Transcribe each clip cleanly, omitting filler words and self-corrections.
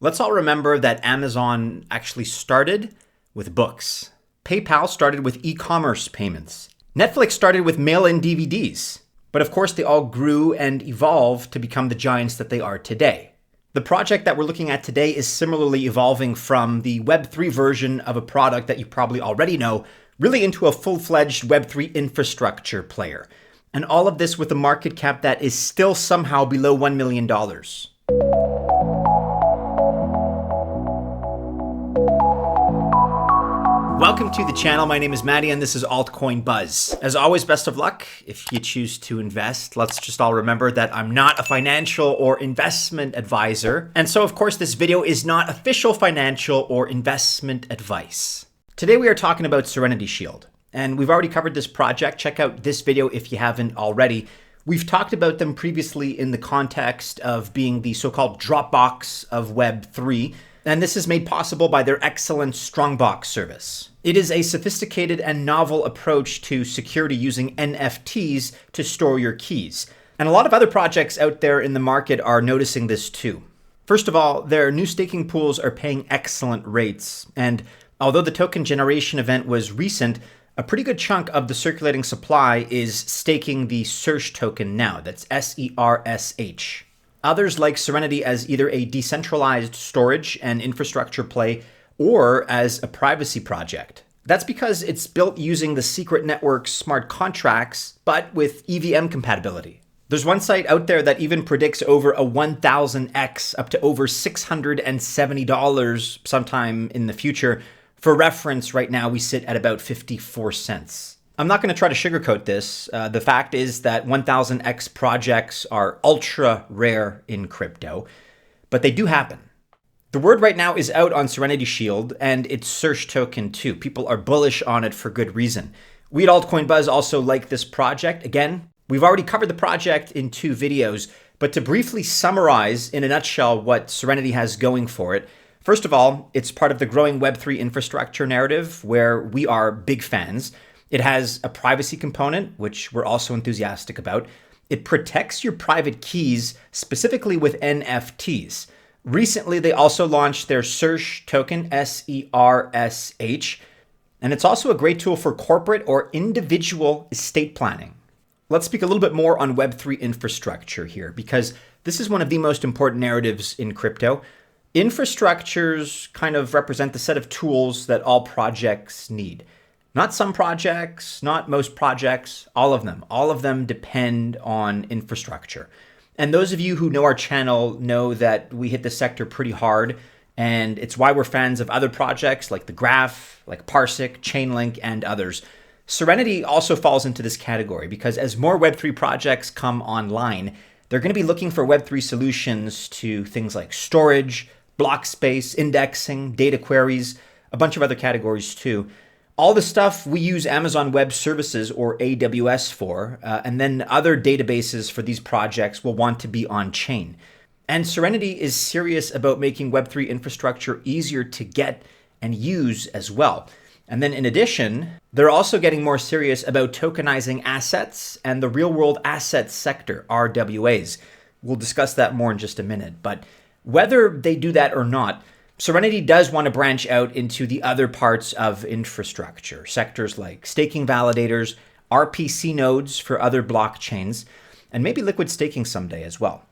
Let's all remember that Amazon actually started with books. PayPal started with e-commerce payments. Netflix started with mail-in DVDs. But of course, they all grew and evolved to become the giants that they are today. The project that we're looking at today is similarly evolving from the Web3 version of a product that you probably already know, really into a full-fledged Web3 infrastructure player. And all of this with a market cap that is still somehow below $1 million. Welcome to the channel. My name is Maddie and this is Altcoin Buzz. As always, best of luck if you choose to invest. Let's just all remember that I'm not a financial or investment advisor. And so of course this video is not official financial or investment advice. Today we are talking about Serenity Shield. And we've already covered this project. Check out this video if you haven't already. We've talked about them previously in the context of being the so-called Dropbox of Web3. And this is made possible by their excellent Strongbox service. It is a sophisticated and novel approach to security using NFTs to store your keys. And a lot of other projects out there in the market are noticing this too. First of all, their new staking pools are paying excellent rates. And although the token generation event was recent, a pretty good chunk of the circulating supply is staking the sersh token now. That's SERSH. Others like Serenity as either a decentralized storage and infrastructure play or as a privacy project. That's because it's built using the secret network's smart contracts, but with EVM compatibility. There's one site out there that even predicts over a 1000x up to over $670 sometime in the future. For reference, right now we sit at about 54 cents. I'm not going to try to sugarcoat this. The fact is that 1000x projects are ultra rare in crypto, but they do happen. The word right now is out on Serenity Shield and its sersh token too. People are bullish on it for good reason. We at Altcoin Buzz also like this project. Again, we've already covered the project in 2 videos, but to briefly summarize in a nutshell what Serenity has going for it, first of all, it's part of the growing Web3 infrastructure narrative where we are big fans. It has a privacy component, which we're also enthusiastic about. It protects your private keys, specifically with NFTs. Recently, they also launched their sersh token, SERSH, and it's also a great tool for corporate or individual estate planning. Let's speak a little bit more on Web3 infrastructure here, because this is one of the most important narratives in crypto. Infrastructures kind of represent the set of tools that all projects need. Not some projects, not most projects, all of them. All of them depend on infrastructure. And those of you who know our channel know that we hit the sector pretty hard, and it's why we're fans of other projects like the Graph, like Parsec, Chainlink, and others. Serenity also falls into this category because as more Web3 projects come online, they're going to be looking for Web3 solutions to things like storage, block space, indexing, data queries, a bunch of other categories too. All the stuff we use Amazon Web Services or AWS for, and then other databases for these projects will want to be on chain. And Serenity is serious about making Web3 infrastructure easier to get and use as well. And then in addition, they're also getting more serious about tokenizing assets and the real world assets sector, RWAs. We'll discuss that more in just a minute. But whether they do that or not, Serenity does want to branch out into the other parts of infrastructure, sectors like staking validators, RPC nodes for other blockchains, and maybe liquid staking someday as well.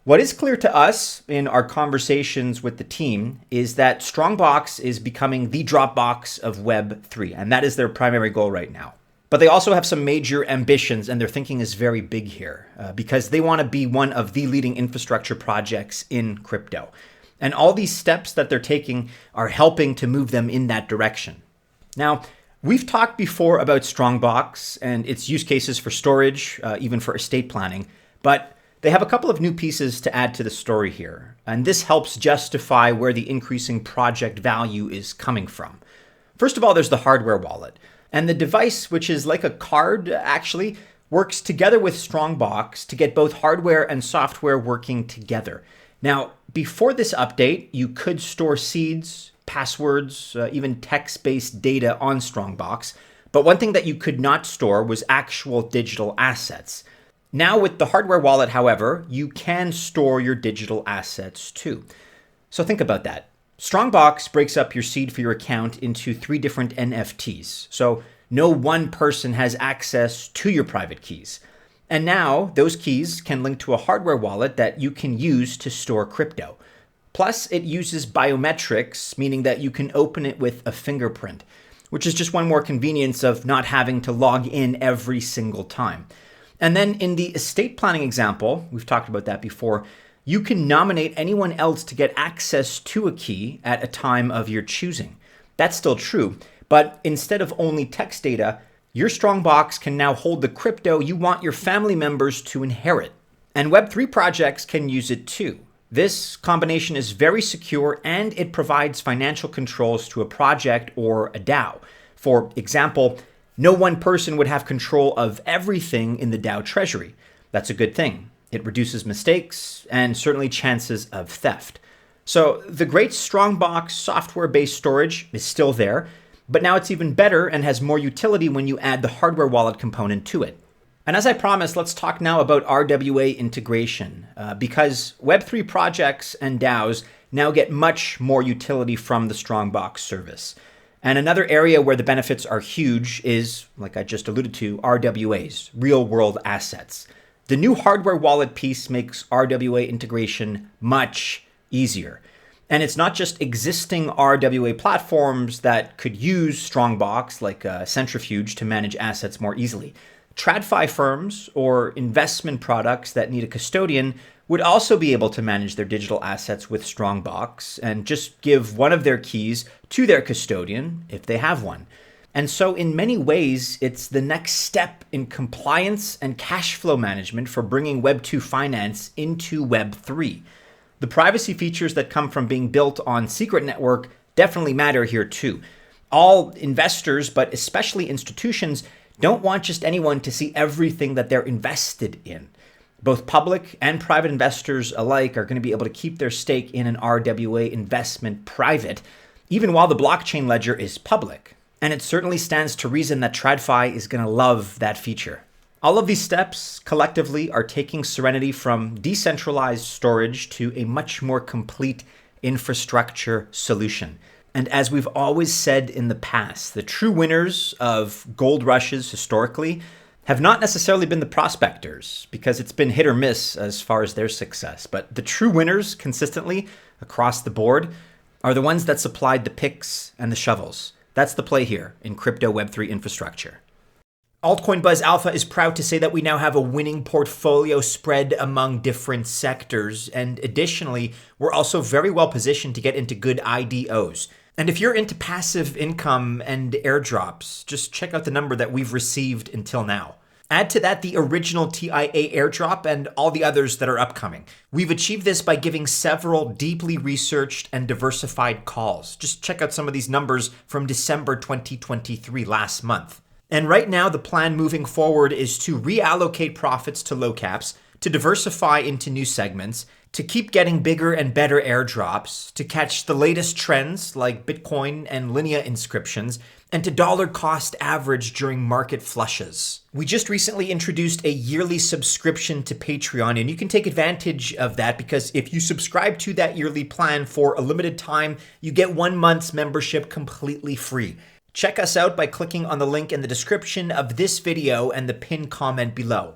What is clear to us in our conversations with the team is that Strongbox is becoming the Dropbox of Web3, and that is their primary goal right now. But they also have some major ambitions, and their thinking is very big here because they want to be one of the leading infrastructure projects in crypto. And all these steps that they're taking are helping to move them in that direction. Now, we've talked before about Strongbox and its use cases for storage, even for estate planning, but they have a couple of new pieces to add to the story here. And this helps justify where the increasing project value is coming from. First of all, there's the hardware wallet. And the device, which is like a card, actually works together with Strongbox to get both hardware and software working together. Now, before this update, you could store seeds, passwords, even text-based data on Strongbox, but one thing that you could not store was actual digital assets. Now with the hardware wallet, however, you can store your digital assets too. So think about that. Strongbox breaks up your seed for your account into 3 different NFTs. So no one person has access to your private keys. And now those keys can link to a hardware wallet that you can use to store crypto. Plus, it uses biometrics, meaning that you can open it with a fingerprint, which is just one more convenience of not having to log in every single time. And then in the estate planning example, we've talked about that before, you can nominate anyone else to get access to a key at a time of your choosing. That's still true, but instead of only text data, your Strongbox can now hold the crypto you want your family members to inherit. And Web3 projects can use it too. This combination is very secure and it provides financial controls to a project or a DAO. For example, no one person would have control of everything in the DAO treasury. That's a good thing. It reduces mistakes and certainly chances of theft. So the great Strongbox software-based storage is still there, but now it's even better and has more utility when you add the hardware wallet component to it. And as I promised, let's talk now about RWA integration, because Web3 projects and DAOs now get much more utility from the Strongbox service. And another area where the benefits are huge is, like I just alluded to, RWAs, real-world assets. The new hardware wallet piece makes RWA integration much easier. And it's not just existing RWA platforms that could use Strongbox, like Centrifuge, to manage assets more easily. TradFi firms or investment products that need a custodian would also be able to manage their digital assets with Strongbox and just give one of their keys to their custodian if they have one. And so in many ways, it's the next step in compliance and cash flow management for bringing Web2 finance into Web3. The privacy features that come from being built on Secret Network definitely matter here too. All investors, but especially institutions, don't want just anyone to see everything that they're invested in. Both public and private investors alike are going to be able to keep their stake in an RWA investment private, even while the blockchain ledger is public. And it certainly stands to reason that TradFi is going to love that feature. All of these steps collectively are taking Serenity from decentralized storage to a much more complete infrastructure solution. And as we've always said in the past, the true winners of gold rushes historically have not necessarily been the prospectors, because it's been hit or miss as far as their success. But the true winners consistently across the board are the ones that supplied the picks and the shovels. That's the play here in crypto Web3 infrastructure. Altcoin Buzz Alpha is proud to say that we now have a winning portfolio spread among different sectors. And additionally, we're also very well positioned to get into good IDOs. And if you're into passive income and airdrops, just check out the number that we've received until now. Add to that the original TIA airdrop and all the others that are upcoming. We've achieved this by giving several deeply researched and diversified calls. Just check out some of these numbers from December 2023 last month. And right now, the plan moving forward is to reallocate profits to low caps, to diversify into new segments, to keep getting bigger and better airdrops, to catch the latest trends like Bitcoin and Linea inscriptions, and to dollar cost average during market flushes. We just recently introduced a yearly subscription to Patreon, and you can take advantage of that because if you subscribe to that yearly plan for a limited time, you get 1 month's membership completely free. Check us out by clicking on the link in the description of this video and the pinned comment below.